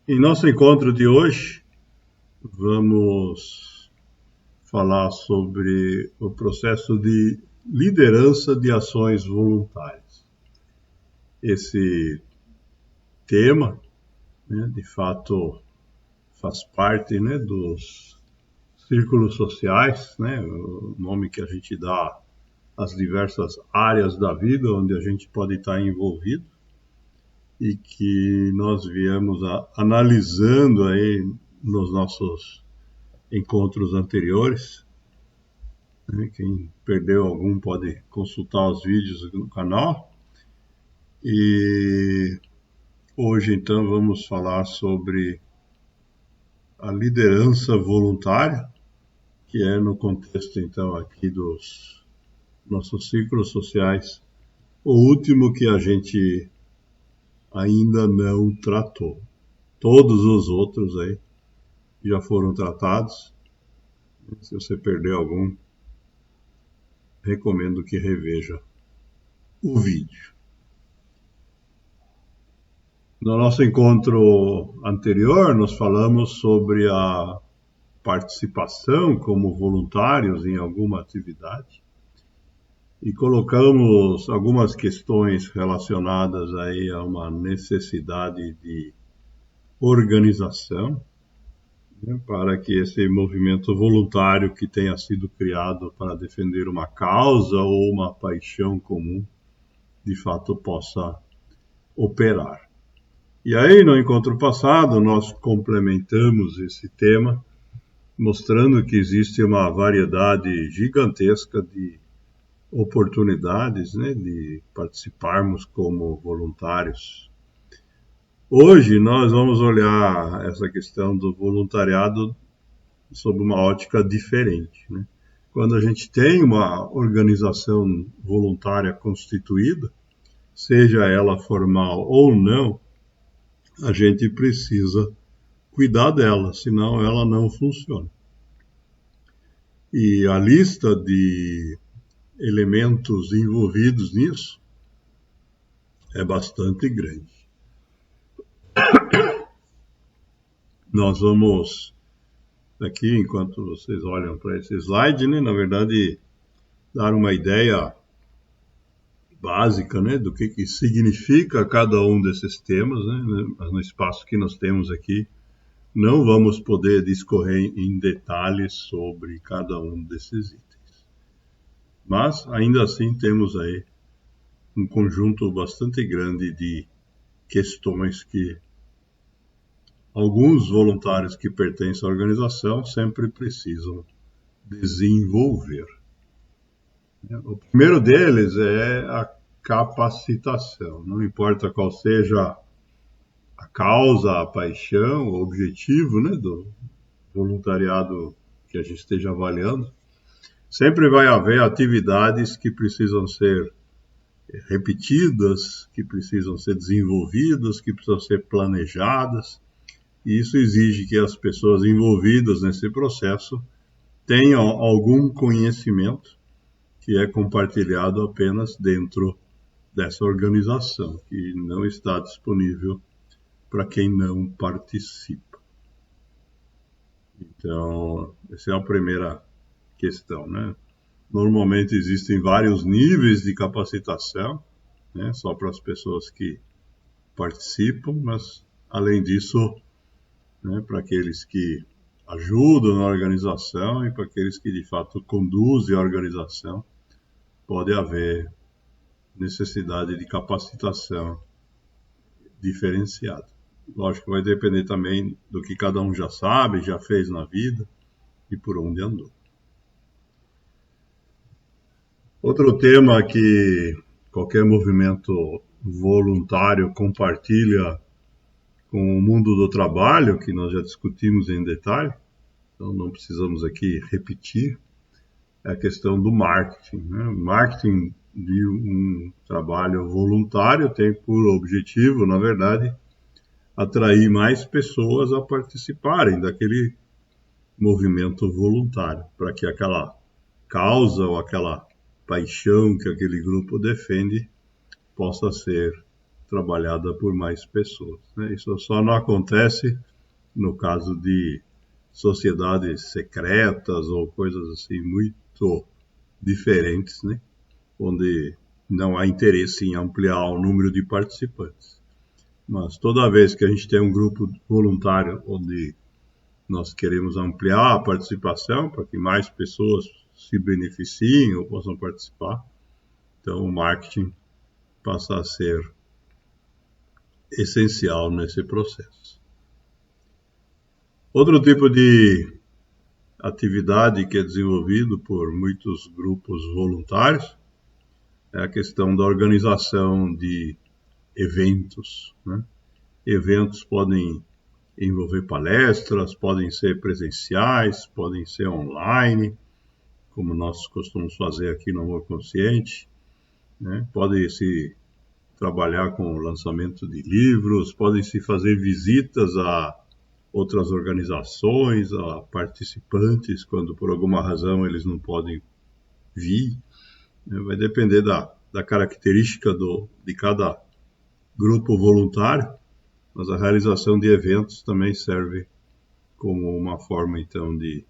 Em nosso encontro de hoje, vamos falar sobre o processo de liderança de ações voluntárias. Esse tema, de fato, faz parte, dos círculos sociais, o nome que a gente dá às diversas áreas da vida onde a gente pode estar envolvido, e que nós viemos analisando aí nos nossos encontros anteriores. Quem perdeu algum pode consultar os vídeos no canal. E hoje, então, vamos falar sobre a liderança voluntária, que é no contexto, então, aqui dos nossos ciclos sociais, o último que a gente ainda não tratou. Todos os outros aí já foram tratados. Se você perdeu algum, recomendo que reveja o vídeo. No nosso encontro anterior, nós falamos sobre a participação como voluntários em alguma atividade e colocamos algumas questões relacionadas aí a uma necessidade de organização, para que esse movimento voluntário que tenha sido criado para defender uma causa ou uma paixão comum, de fato possa operar. E aí, no encontro passado, nós complementamos esse tema, mostrando que existe uma variedade gigantesca de oportunidades, de participarmos como voluntários. Hoje, nós vamos olhar essa questão do voluntariado sob uma ótica diferente. Quando a gente tem uma organização voluntária constituída, seja ela formal ou não, a gente precisa cuidar dela, senão ela não funciona. E a lista de elementos envolvidos nisso é bastante grande. Nós vamos, aqui, enquanto vocês olham para esse slide, na verdade, dar uma ideia básica, do que significa cada um desses temas, mas no espaço que nós temos aqui, não vamos poder discorrer em detalhes sobre cada um desses itens. Mas, ainda assim, temos aí um conjunto bastante grande de questões que alguns voluntários que pertencem à organização sempre precisam desenvolver. O primeiro deles é a capacitação. Não importa qual seja a causa, a paixão, o objetivo, do voluntariado que a gente esteja avaliando, sempre vai haver atividades que precisam ser repetidas, que precisam ser desenvolvidas, que precisam ser planejadas. E isso exige que as pessoas envolvidas nesse processo tenham algum conhecimento que é compartilhado apenas dentro dessa organização, que não está disponível para quem não participa. Então, essa é a primeira questão, Normalmente existem vários níveis de capacitação, só para as pessoas que participam, mas, além disso, para aqueles que ajudam na organização e para aqueles que, de fato, conduzem a organização, pode haver necessidade de capacitação diferenciada. Lógico que vai depender também do que cada um já sabe, já fez na vida e por onde andou. Outro tema que qualquer movimento voluntário compartilha com o mundo do trabalho, que nós já discutimos em detalhe, então não precisamos aqui repetir, é a questão do marketing. O marketing de um trabalho voluntário tem por objetivo, na verdade, atrair mais pessoas a participarem daquele movimento voluntário, para que aquela causa ou aquela paixão que aquele grupo defende possa ser trabalhada por mais pessoas, né? Isso só não acontece no caso de sociedades secretas ou coisas assim muito diferentes, né? Onde não há interesse em ampliar o número de participantes. Mas toda vez que a gente tem um grupo voluntário onde nós queremos ampliar a participação para que mais pessoas se beneficiem ou possam participar, então o marketing passa a ser essencial nesse processo. Outro tipo de atividade que é desenvolvido por muitos grupos voluntários é a questão da organização de eventos, né? Eventos podem envolver palestras, podem ser presenciais, podem ser online, como nós costumamos fazer aqui no Amor Consciente, né? Pode-se trabalhar com o lançamento de livros, podem-se fazer visitas a outras organizações, a participantes, quando por alguma razão eles não podem vir, né? Vai depender da característica de cada grupo voluntário, mas a realização de eventos também serve como uma forma, então, de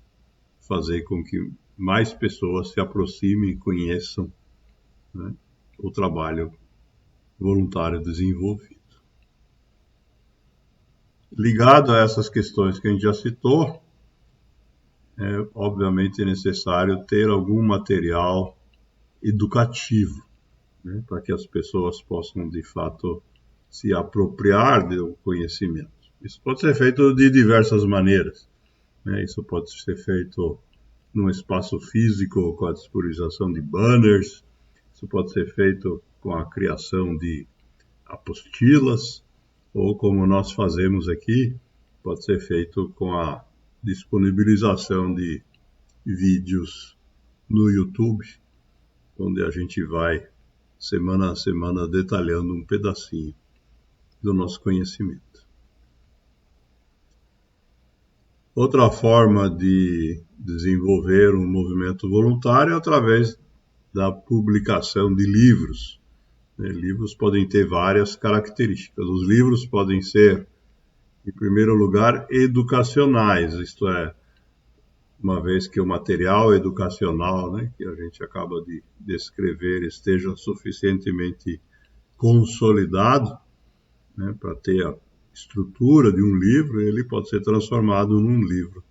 fazer com que mais pessoas se aproximem e conheçam, né, o trabalho voluntário desenvolvido. Ligado a essas questões que a gente já citou, é obviamente necessário ter algum material educativo, né, para que as pessoas possam, de fato, se apropriar do conhecimento. Isso pode ser feito de diversas maneiras, né? Isso pode ser feito num espaço físico com a disponibilização de banners, isso pode ser feito com a criação de apostilas, ou como nós fazemos aqui, pode ser feito com a disponibilização de vídeos no YouTube, onde a gente vai, semana a semana, detalhando um pedacinho do nosso conhecimento. Outra forma de desenvolver um movimento voluntário é através da publicação de livros. Livros podem ter várias características. Os livros podem ser, em primeiro lugar, educacionais, isto é, uma vez que o material educacional, né, que a gente acaba de descrever esteja suficientemente consolidado, né, para ter a estrutura de um livro, ele pode ser transformado num livro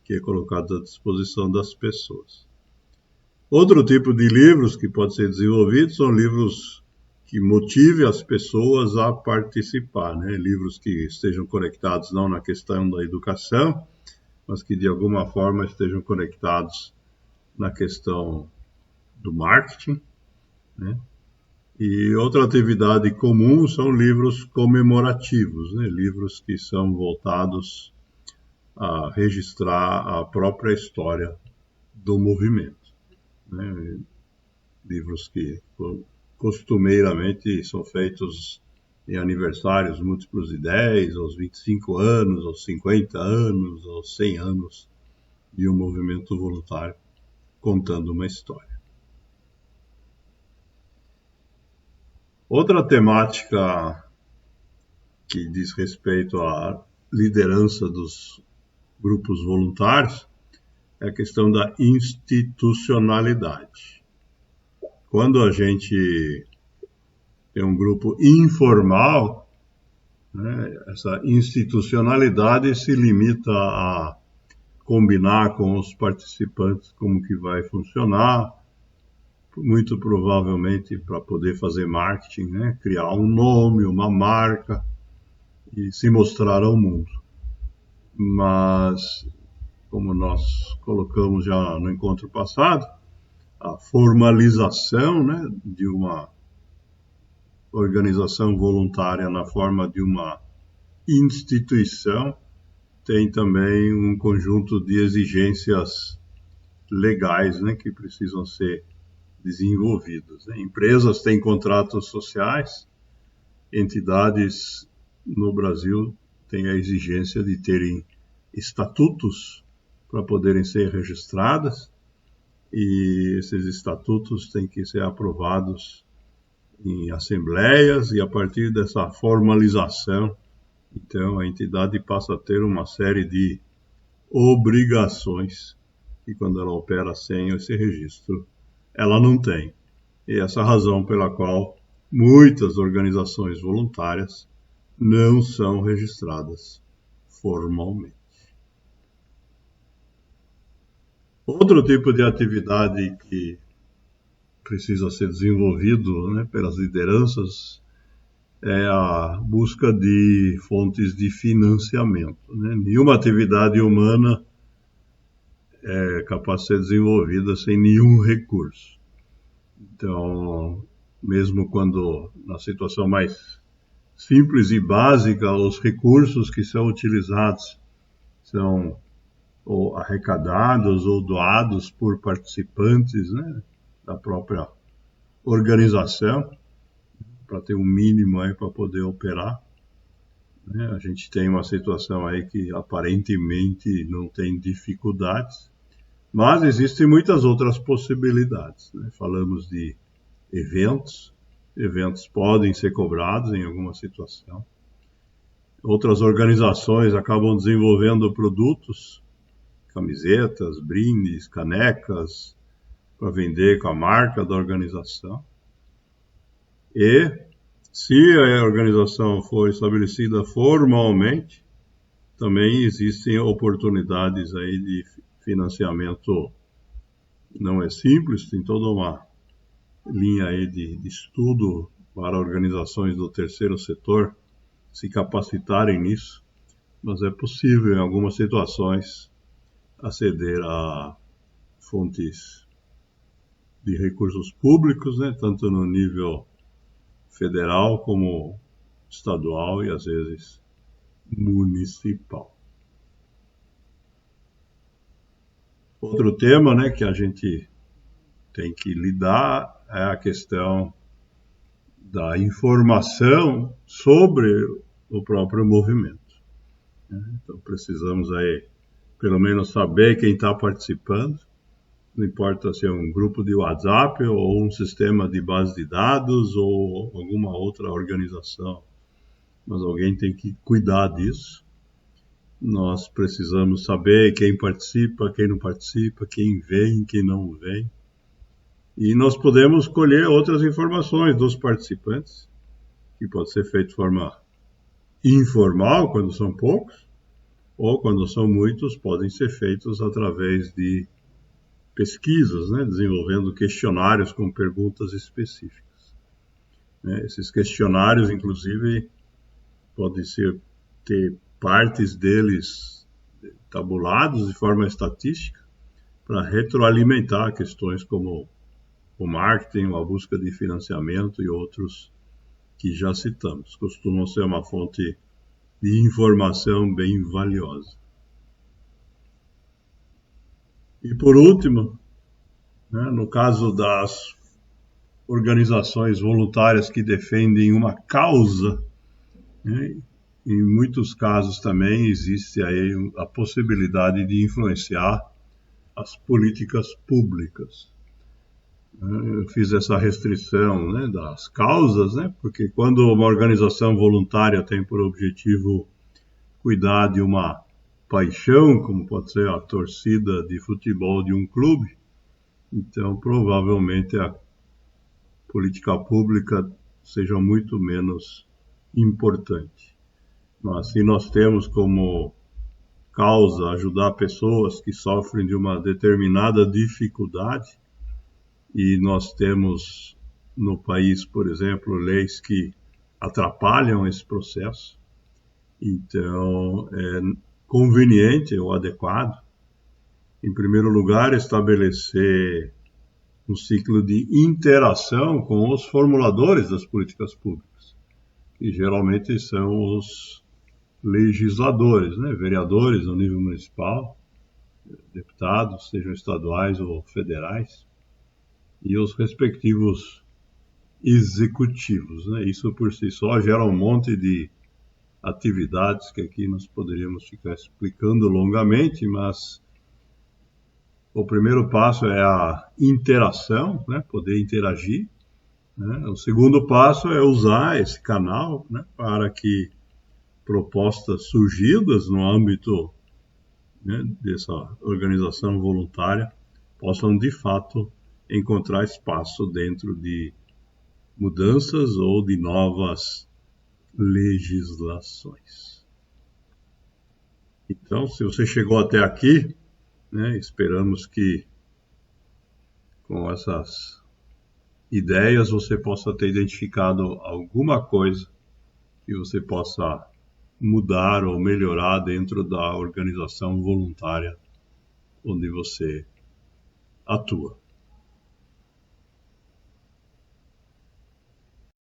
que é colocado à disposição das pessoas. Outro tipo de livros que pode ser desenvolvido são livros que motivem as pessoas a participar, né? Livros que estejam conectados não na questão da educação, mas que de alguma forma estejam conectados na questão do marketing, né? E outra atividade comum são livros comemorativos, né? Livros que são voltados a registrar a própria história do movimento, né? Livros que costumeiramente são feitos em aniversários múltiplos de 10, aos 25 anos, aos 50 anos, aos 100 anos de um movimento voluntário, contando uma história. Outra temática que diz respeito à liderança dos grupos voluntários é a questão da institucionalidade. Quando a gente tem um grupo informal, né, essa institucionalidade se limita a combinar com os participantes como que vai funcionar, muito provavelmente para poder fazer marketing, né, criar um nome, uma marca e se mostrar ao mundo. Mas, como nós colocamos já no encontro passado, a formalização, né, de uma organização voluntária na forma de uma instituição tem também um conjunto de exigências legais, né, que precisam ser desenvolvidas, né? Empresas têm contratos sociais, entidades no Brasil têm a exigência de terem estatutos para poderem ser registradas, e esses estatutos têm que ser aprovados em assembleias, e a partir dessa formalização, então a entidade passa a ter uma série de obrigações que quando ela opera sem esse registro, ela não tem. E essa é a razão pela qual muitas organizações voluntárias não são registradas formalmente. Outro tipo de atividade que precisa ser desenvolvido, né, pelas lideranças é a busca de fontes de financiamento, né? Nenhuma atividade humana é capaz de ser desenvolvida sem nenhum recurso. Então, mesmo quando na situação mais simples e básica, os recursos que são utilizados são ou arrecadados ou doados por participantes, né, da própria organização, para ter um mínimo aí para poder operar. Né? A gente tem uma situação aí que aparentemente não tem dificuldades, mas existem muitas outras possibilidades. Né? Falamos de eventos podem ser cobrados em alguma situação. Outras organizações acabam desenvolvendo produtos, camisetas, brindes, canecas, para vender com a marca da organização. E, se a organização for estabelecida formalmente, também existem oportunidades aí de financiamento. Não é simples, tem toda uma linha aí de estudo para organizações do terceiro setor se capacitarem nisso, mas é possível em algumas situações aceder a fontes de recursos públicos, né, tanto no nível federal como estadual e às vezes municipal. Outro tema, né, que a gente tem que lidar é a questão da informação sobre o próprio movimento. Então precisamos aí pelo menos saber quem está participando, não importa se é um grupo de WhatsApp ou um sistema de base de dados ou alguma outra organização, mas alguém tem que cuidar disso. Nós precisamos saber quem participa, quem não participa, quem vem, quem não vem. E nós podemos colher outras informações dos participantes, que pode ser feito de forma informal, quando são poucos, ou quando são muitos, podem ser feitos através de pesquisas, né, desenvolvendo questionários com perguntas específicas. Esses questionários, inclusive, podem ter partes deles tabulados de forma estatística para retroalimentar questões como o marketing, a busca de financiamento e outros que já citamos. Costumam ser uma fonte de informação bem valiosa. E por último, né, no caso das organizações voluntárias que defendem uma causa, né, em muitos casos também existe aí a possibilidade de influenciar as políticas públicas. Eu fiz essa restrição, né, das causas, né, porque quando uma organização voluntária tem por objetivo cuidar de uma paixão, como pode ser a torcida de futebol de um clube, então provavelmente a política pública seja muito menos importante. Mas se nós temos como causa ajudar pessoas que sofrem de uma determinada dificuldade, e nós temos no país, por exemplo, leis que atrapalham esse processo, então é conveniente ou adequado, em primeiro lugar, estabelecer um ciclo de interação com os formuladores das políticas públicas, que geralmente são os legisladores, né? Vereadores no nível municipal, deputados, sejam estaduais ou federais, e os respectivos executivos, né? Isso por si só gera um monte de atividades que aqui nós poderíamos ficar explicando longamente, mas o primeiro passo é a interação, né? Poder interagir, né? O segundo passo é usar esse canal, né, para que propostas surgidas no âmbito, né, dessa organização voluntária possam de fato encontrar espaço dentro de mudanças ou de novas legislações. Então, se você chegou até aqui, né, esperamos que com essas ideias você possa ter identificado alguma coisa que você possa mudar ou melhorar dentro da organização voluntária onde você atua.